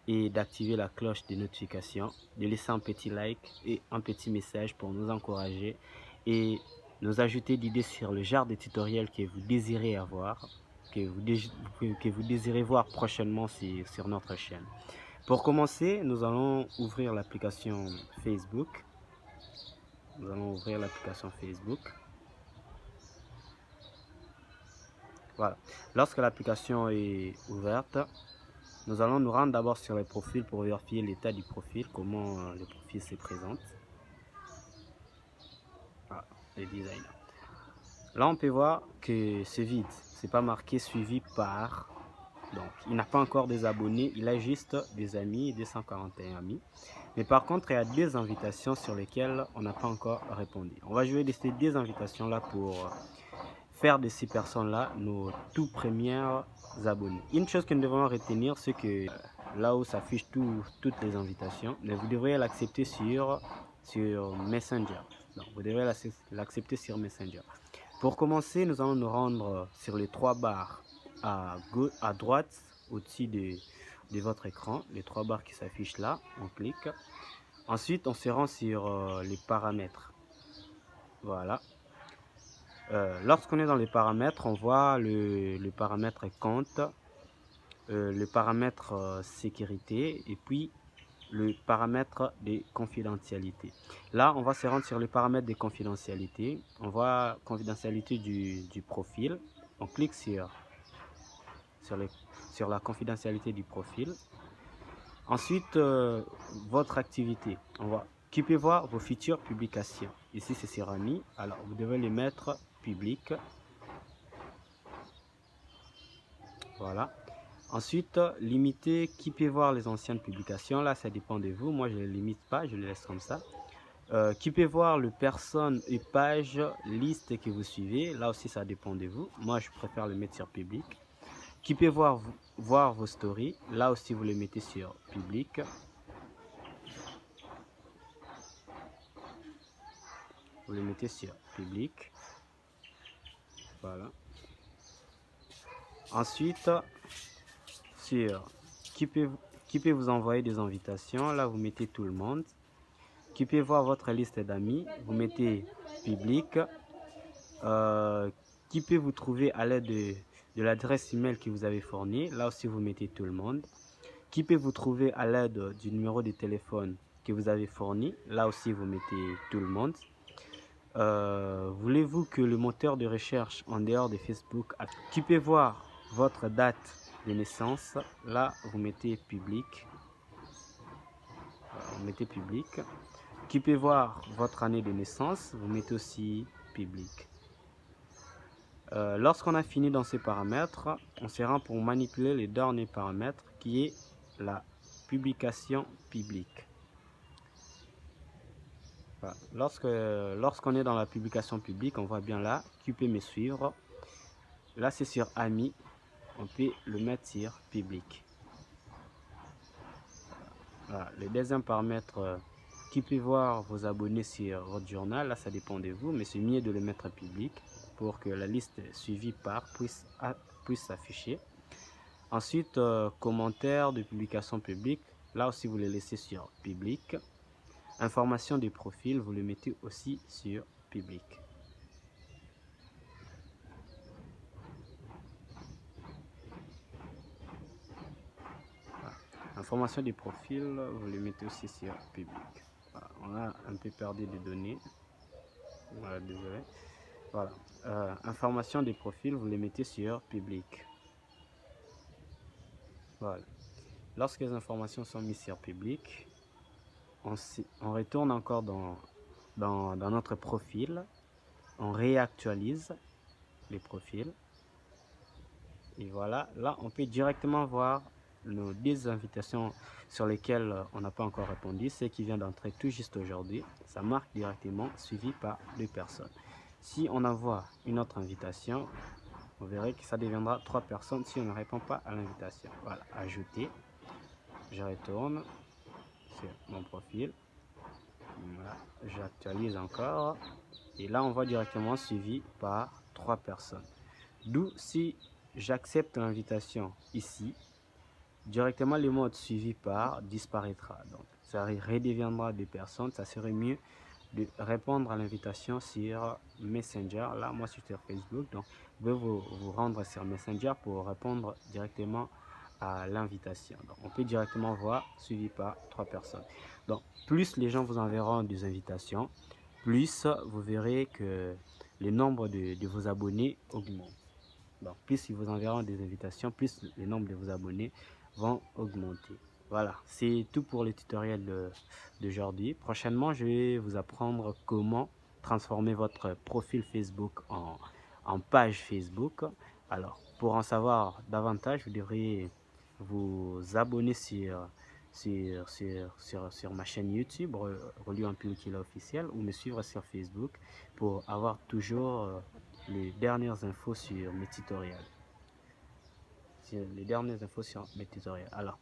et d'activer la cloche de notification, de laisser un petit like et un petit message pour nous encourager et nous ajouter d'idées sur le genre de tutoriel que vous désirez avoir, que vous désirez voir prochainement sur notre chaîne. Pour commencer, nous allons ouvrir l'application Facebook. Nous allons ouvrir l'application Facebook. Voilà. Lorsque l'application est ouverte, nous allons nous rendre d'abord sur les profils pour vérifier l'état du profil, comment le profil se présente. Voilà, les designers. Là, on peut voir que c'est vide. C'est pas marqué suivi par. Donc, il n'a pas encore des abonnés. Il a juste des amis, 241 amis. Mais par contre, il y a des invitations sur lesquelles on n'a pas encore répondu. On va jouer de ces deux invitations-là pour faire de ces personnes-là nos tout premiers abonnés. Une chose que nous devons retenir, c'est que là où s'affichent toutes les invitations, mais vous devriez l'accepter sur Messenger. Donc, vous devrez l'accepter sur Messenger. Pour commencer, nous allons nous rendre sur les trois barres à droite, au-dessus de votre écran. Les trois barres qui s'affichent là, on clique. Ensuite, on se rend sur les paramètres. Voilà. Lorsqu'on est dans les paramètres, on voit le paramètre compte, le paramètre sécurité et puis le paramètre de confidentialité. Là, on va se rendre sur le paramètre de confidentialité. On voit confidentialité du profil. On clique sur la confidentialité du profil. Ensuite, votre activité. On voit qui peut voir vos futures publications. Ici, c'est sur Amis. Alors, vous devez les mettre public. Voilà. Ensuite, limiter qui peut voir les anciennes publications. Là, ça dépend de vous. Moi, je ne les limite pas. Je les laisse comme ça. Qui peut voir le personne et page liste que vous suivez. Là aussi, ça dépend de vous. Moi, je préfère le mettre sur public. Qui peut voir vos stories. Là aussi, vous les mettez sur public. Vous les mettez sur public. Voilà. Ensuite, sur qui peut vous envoyer des invitations. Là, vous mettez tout le monde. Qui peut voir votre liste d'amis. Vous mettez public. Qui peut vous trouver à l'aide de l'adresse email que vous avez fournie. Là aussi, vous mettez tout le monde. Qui peut vous trouver à l'aide du numéro de téléphone que vous avez fourni. Là aussi, vous mettez tout le monde. Voulez-vous que le moteur de recherche en dehors de Facebook qui peut voir votre date de naissance. Là, vous mettez public. Vous mettez public. Qui peut voir votre année de naissance. Vous mettez aussi public. Lorsqu'on a fini dans ces paramètres, on se rend pour manipuler le dernier paramètre qui est la publication publique. Voilà. Lorsqu'on est dans la publication publique, on voit bien là, qui peut me suivre. Là, c'est sur Amis. On peut le mettre sur public. Voilà. Le deuxième paramètre, qui peut voir vos abonnés sur votre journal. Là, ça dépend de vous, mais c'est mieux de le mettre public pour que la liste suivie par puisse s'afficher. Ensuite, commentaires de publication publique. Là aussi, vous les laissez sur public. Information des profils, vous les mettez aussi sur public. Voilà. Information des profils, vous les mettez aussi sur public. Voilà. On a un peu perdu des données. Voilà, désolé. Voilà. Information des profils, vous les mettez sur public. Voilà. Lorsque les informations sont mises sur public, on retourne encore dans notre profil, on réactualise les profils. Et voilà, là on peut directement voir nos 10 invitations sur lesquelles on n'a pas encore répondu. Ce qui vient d'entrer tout juste aujourd'hui, ça marque directement suivi par 2 personnes. Si on envoie une autre invitation, vous verrez que ça deviendra 3 personnes si on ne répond pas à l'invitation. Voilà, ajouter. Je retourne sur mon profil. Voilà, j'actualise encore. Et là, on voit directement suivi par 3 personnes. D'où, si j'accepte l'invitation ici, directement le mot suivi par disparaîtra. Donc ça redeviendra des personnes. Ça serait mieux de répondre à l'invitation sur Messenger. Là, moi, je suis sur Facebook. Donc, vous pouvez vous rendre sur Messenger pour répondre directement à l'invitation. Donc, on peut directement voir suivi par 3 personnes. Donc, plus les gens vous enverront des invitations, plus vous verrez que le nombre de vos abonnés augmente. Donc, plus ils vous enverront des invitations, plus le nombre de vos abonnés vont augmenter. Voilà, c'est tout pour le tutoriel d'aujourd'hui. Prochainement, je vais vous apprendre comment transformer votre profil Facebook en page Facebook. Alors, pour en savoir davantage, vous devriez vous abonner sur ma chaîne YouTube, Reliu Ampilokila officiel, ou me suivre sur Facebook pour avoir toujours les dernières infos sur mes tutoriels. Alors,